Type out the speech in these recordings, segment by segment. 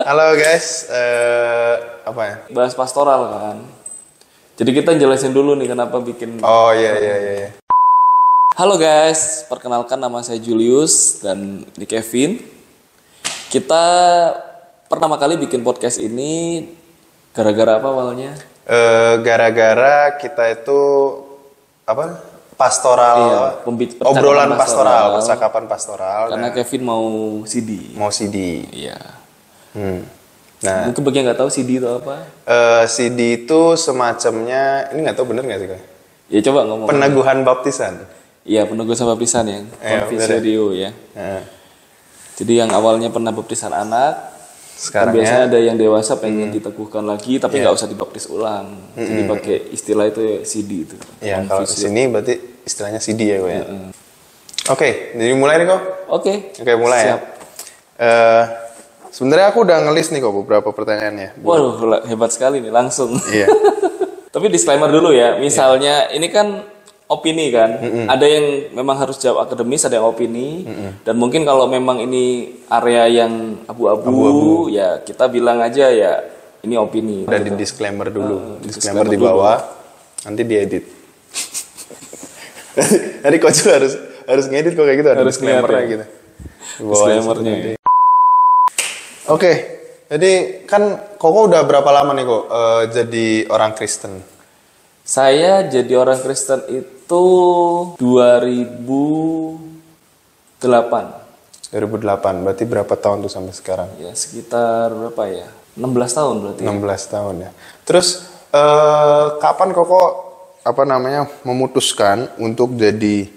Halo guys, apa ya? Bahas pastoral kan. Jadi kita jelasin dulu nih kenapa bikin. Oh iya. Halo guys, perkenalkan nama saya Julius dan ini Kevin. Kita pertama kali bikin podcast ini gara-gara apa awalnya? Gara-gara kita itu apa? Pastoral, Iya, obrolan pastoral, percakapan pastoral. Karena Kevin mau CD. Mau CD. Iya. Nah, Mungkin bagi yang nggak tahu CD itu apa? CD itu semacamnya, ini nggak tahu bener nggak sih kak? Ya coba ngomong. Peneguhan baptisan. Iya, peneguhan baptisan yang Convis Radio ya. Jadi yang awalnya pernah baptisan anak, Sekarang biasanya ada yang dewasa pengen diteguhkan lagi tapi nggak usah dibaptis ulang. Jadi pakai istilah itu ya, CD itu. Ya kalau di sini berarti istilahnya CD ya kok ya. Oke, jadi mulai nih kok. Oke, Mulai siap. ya. Sebenarnya aku udah ngelis nih kok beberapa pertanyaannya. Waduh, hebat sekali nih langsung. Iya. Tapi disclaimer dulu ya, misalnya ini kan opini kan, ada yang memang harus jawab akademis, ada yang opini, dan mungkin kalau memang ini area yang abu-abu, ya kita bilang aja ya ini opini. Dan di disclaimer dulu, disclaimer di bawah, nanti diedit. Tadi coach harus ngedit kok kayak gitu, ada Harus disclaimer-nya ngeliat ya. gitu. Disclaimer-nya ya. Oke, jadi kan Koko udah berapa lama nih kok jadi orang Kristen? Saya jadi orang Kristen itu 2008. 2008, berarti berapa tahun tuh sampai sekarang? Ya sekitar berapa ya? 16 tahun berarti. 16 tahun ya. Terus kapan Koko memutuskan untuk jadi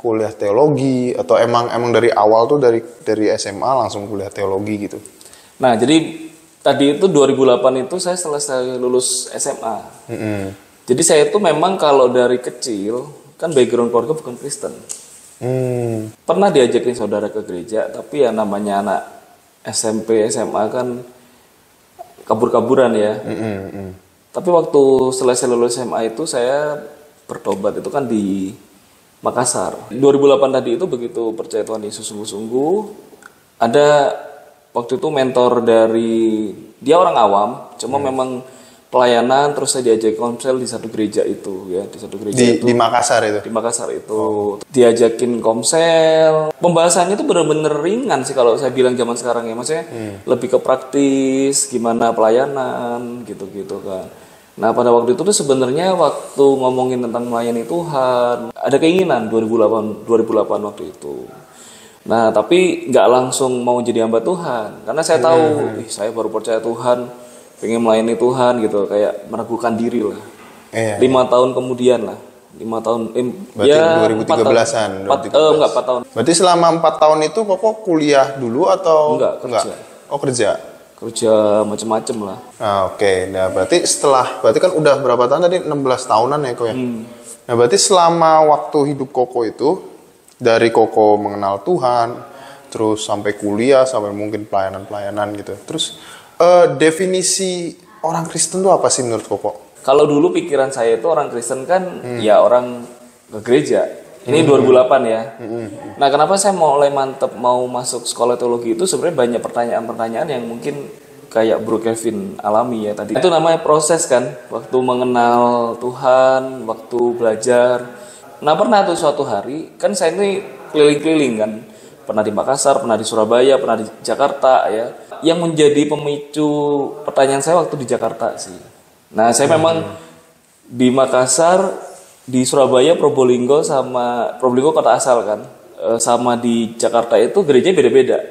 kuliah teologi atau emang dari awal tuh dari SMA langsung kuliah teologi gitu? Nah, jadi tadi itu 2008 itu saya selesai lulus SMA. Jadi saya itu memang kalau dari kecil kan background keluarga bukan Kristen. Pernah diajakin saudara ke gereja, tapi ya namanya anak SMP SMA kan kabur-kaburan ya. Tapi waktu selesai lulus SMA itu saya bertobat itu kan di Makassar. 2008 tadi itu begitu percaya Tuhan Yesus sungguh-sungguh, ada waktu itu mentor dari dia orang awam, cuma memang pelayanan terus saya diajak komsel di satu gereja itu ya, di Makassar itu. Di Makassar itu diajakin komsel. Pembahasannya itu benar-benar ringan sih kalau saya bilang zaman sekarang ya, maksudnya lebih ke praktis, gimana pelayanan gitu-gitu kan. Nah pada waktu itu tuh sebenarnya waktu ngomongin tentang melayani Tuhan ada keinginan 2008 waktu itu. Nah tapi nggak langsung mau jadi hamba Tuhan karena saya tahu saya baru percaya Tuhan, pengen melayani Tuhan gitu, kayak meragukan diri lah. 5 tahun kemudian lah, 5 tahun berarti ya 2013-an. 4 tahun. Berarti selama 4 tahun itu Koko kuliah dulu atau enggak? Kerja. Oh kerja macam-macam lah. Oke. Nah berarti kan udah berapa tahun tadi, 16 tahunan ya Koko ya. Nah berarti selama waktu hidup Koko itu dari Koko mengenal Tuhan terus sampai kuliah sampai mungkin pelayanan gitu, terus definisi orang Kristen itu apa sih menurut Koko? Kalau dulu pikiran saya itu orang Kristen kan ya orang ke gereja. Ini 2008 ya. Nah, kenapa saya mulai mantep mau masuk sekolah teologi itu sebenarnya banyak pertanyaan-pertanyaan yang mungkin kayak Bro Kevin alami ya tadi. Itu namanya proses kan, waktu mengenal Tuhan, waktu belajar. Nah, pernah tuh suatu hari, kan saya ini keliling-keliling kan. Pernah di Makassar, pernah di Surabaya, pernah di Jakarta ya. Yang menjadi pemicu pertanyaan saya waktu di Jakarta sih. Nah, saya memang di Makassar, di Surabaya, Probolinggo kota asal kan, sama di Jakarta itu gerejanya beda-beda.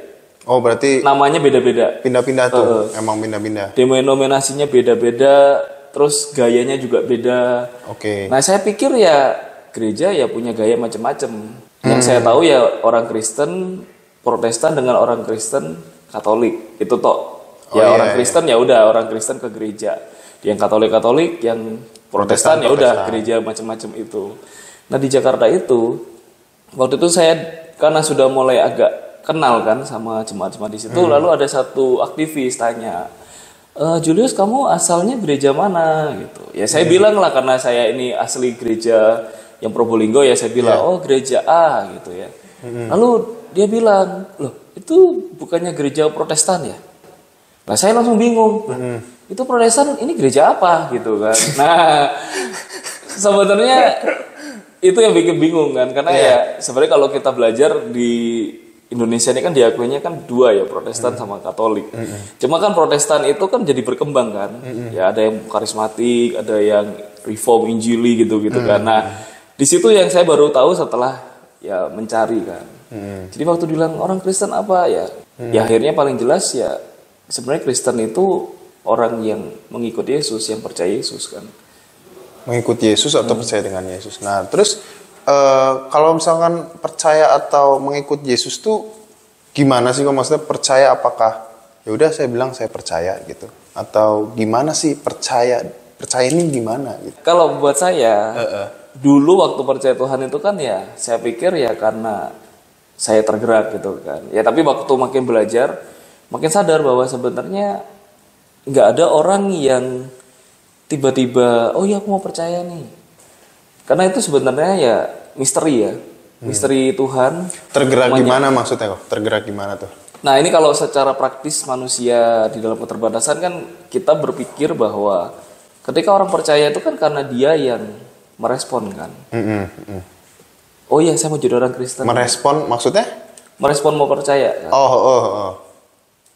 Oh berarti namanya beda-beda. Pindah-pindah tuh, emang pindah-pindah. Denominasinya beda-beda, terus gayanya juga beda. Oke. Nah saya pikir ya gereja ya punya gaya macam-macam. Yang saya tahu ya orang Kristen Protestan dengan orang Kristen Katolik itu toh. Orang Kristen ya udah orang Kristen ke gereja. Yang Katolik, yang Protestan ya udah gereja macam-macam itu. Nah di Jakarta itu waktu itu saya karena sudah mulai agak kenal kan sama jemaat-jemaat di situ, lalu ada satu aktivis tanya, Julius kamu asalnya gereja mana gitu. Ya saya bilang lah karena saya ini asli gereja yang Probolinggo ya saya bilang oh gereja A gitu ya. Lalu dia bilang loh itu bukannya gereja Protestan ya? Nah saya langsung bingung, itu Protestan ini gereja apa gitu kan? Nah sebenarnya itu yang bikin bingung kan, karena ya sebenarnya kalau kita belajar di Indonesia ini kan diakuinya kan dua ya, Protestan sama Katolik. Cuma kan Protestan itu kan jadi berkembang kan, ya ada yang karismatik, ada yang reform Injili gitu kan. Nah di situ yang saya baru tahu setelah ya mencari kan. Jadi waktu bilang orang Kristen apa ya, ya akhirnya paling jelas ya sebenarnya Kristen itu orang yang mengikut Yesus, yang percaya Yesus kan. Mengikut Yesus atau percaya dengan Yesus. Nah terus kalau misalkan percaya atau mengikut Yesus tuh gimana sih kok, maksudnya percaya apakah ya udah saya bilang saya percaya gitu, atau gimana sih percaya ini gimana gitu? Kalau buat saya dulu waktu percaya Tuhan itu kan ya saya pikir ya karena saya tergerak gitu kan ya, tapi waktu makin belajar makin sadar bahwa sebenarnya nggak ada orang yang tiba-tiba oh ya aku mau percaya nih, karena itu sebenarnya ya misteri ya, misteri Tuhan. Tergerak gimana maksudnya kok? Tergerak gimana tuh? Nah ini kalau secara praktis manusia di dalam keterbatasan kan kita berpikir bahwa ketika orang percaya itu kan karena dia yang merespon kan. Oh iya saya mau jadi orang Kristen. Merespon maksudnya? Merespon mau percaya kan? Oh.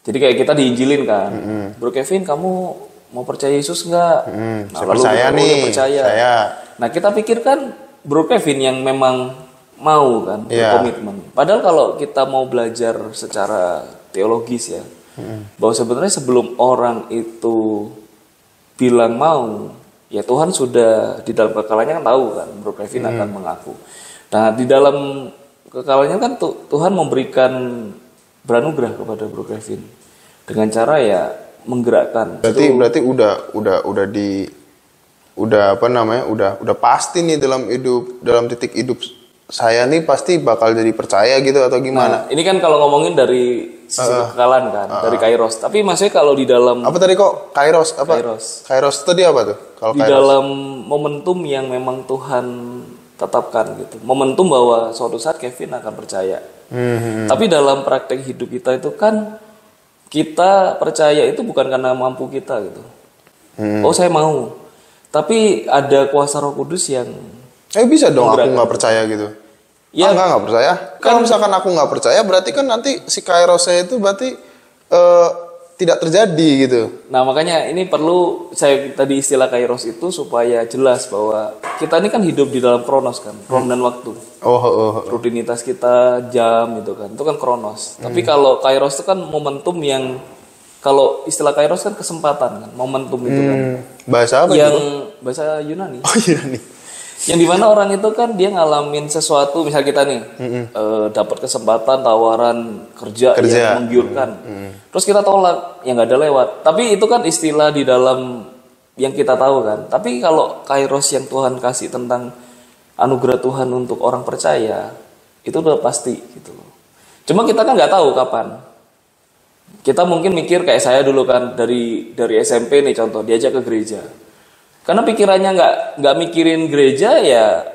Jadi kayak kita diinjilin kan. Bro Kevin kamu mau percaya Yesus nggak? Nah, saya percaya nih. Percaya. Saya. Nah kita pikir kan Bro Kevin yang memang mau kan berkomitmen. Padahal kalau kita mau belajar secara teologis ya, bahwa sebenarnya sebelum orang itu bilang mau, ya Tuhan sudah di dalam kekalannya kan tahu kan Bro Kevin akan mengaku. Nah di dalam kekalannya kan Tuhan memberikan beranugerah kepada Bro Kevin dengan cara ya menggerakkan. Berarti udah pasti nih dalam titik hidup saya nih pasti bakal jadi percaya gitu atau gimana? Nah, ini kan kalau ngomongin dari sisi kekekalan kan, dari Kairos. Tapi maksudnya kalau di dalam apa tadi kok Kairos apa? Kairos tadi apa tuh? Kalau di dalam momentum yang memang Tuhan tetapkan gitu. Momentum bahwa suatu saat Kevin akan percaya. Tapi dalam praktek hidup kita itu kan kita percaya itu bukan karena mampu kita gitu. Oh saya mau. Tapi ada kuasa Roh Kudus yang bisa dong aku nggak percaya gitu. Ya nggak percaya. Kalau misalkan aku nggak percaya berarti kan nanti si kairosnya itu berarti tidak terjadi gitu. Nah makanya ini perlu saya tadi istilah kairos itu supaya jelas bahwa kita ini kan hidup di dalam kronos kan, rom dan waktu. Rutinitas kita jam itu kan kronos. Tapi kalau kairos itu kan momentum yang kalau istilah kairos kan kesempatan kan, momentum itu kan. Bahasa apa yang itu? Bahasa Yunani. Oh Yunani. Yang dimana orang itu kan dia ngalamin sesuatu, misal kita nih dapat kesempatan tawaran kerja yang menggiurkan, terus kita tolak, ya nggak ada lewat. Tapi itu kan istilah di dalam yang kita tahu kan. Tapi kalau kairos yang Tuhan kasih tentang anugerah Tuhan untuk orang percaya, itu udah pasti gitu. Cuma kita kan nggak tahu kapan. Kita mungkin mikir kayak saya dulu kan dari SMP nih contoh diajak ke gereja. Karena pikirannya nggak mikirin gereja ya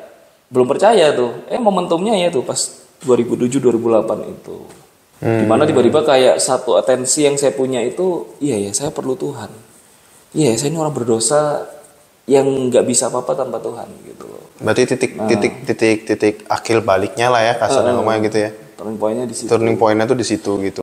belum percaya tuh. Momentumnya ya tuh pas 2007-2008 itu. Dimana tiba-tiba kayak satu atensi yang saya punya itu, iya ya saya perlu Tuhan. Iya saya ini orang berdosa yang nggak bisa apa-apa tanpa Tuhan gitu. Berarti titik akhir baliknya lah ya kasarnya ngomongnya gitu ya. Turning point-nya di situ. Turning point-nya tuh di situ gitu.